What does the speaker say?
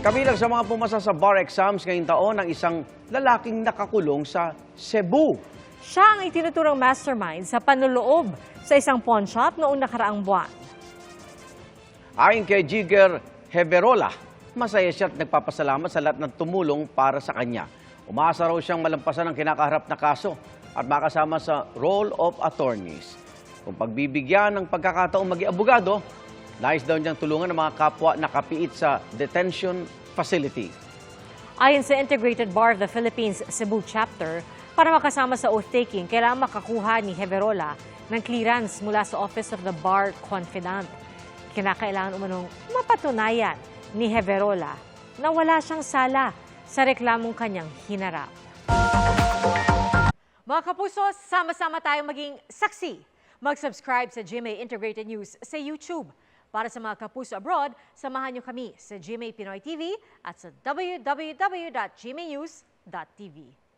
Kabilang sa mga pumasa sa bar exams ngayong taon ang isang lalaking nakakulong sa Cebu. Siya ang itinuturang mastermind sa panloloob sa isang pawn shop noong nakaraang buwan. Ayon kay Jigger Heverola, masaya siya at nagpapasalamat sa lahat ng tumulong para sa kanya. Umaasa raw siyang malampasan ang kinakaharap na kaso at makasama sa Roll of Attorneys. Kung pagbibigyan ng pagkakataong maging abogado, nais daw niyang tulungan ng mga kapwa nakapiit sa detention facility. Ayon sa Integrated Bar of the Philippines Cebu Chapter, para makasama sa oath-taking, kailangan makakuha ni Heverola ng clearance mula sa Office of the Bar Confidant. Kinakailangan umanong mapatunayan ni Heverola na wala siyang sala sa reklamong kanyang hinarap. Mga kapuso, sama-sama tayong maging saksi. Mag-subscribe sa GMA Integrated News sa YouTube. Para sa mga kapuso abroad, samahan niyo kami sa GMA Pinoy TV at sa www.gmanews.tv.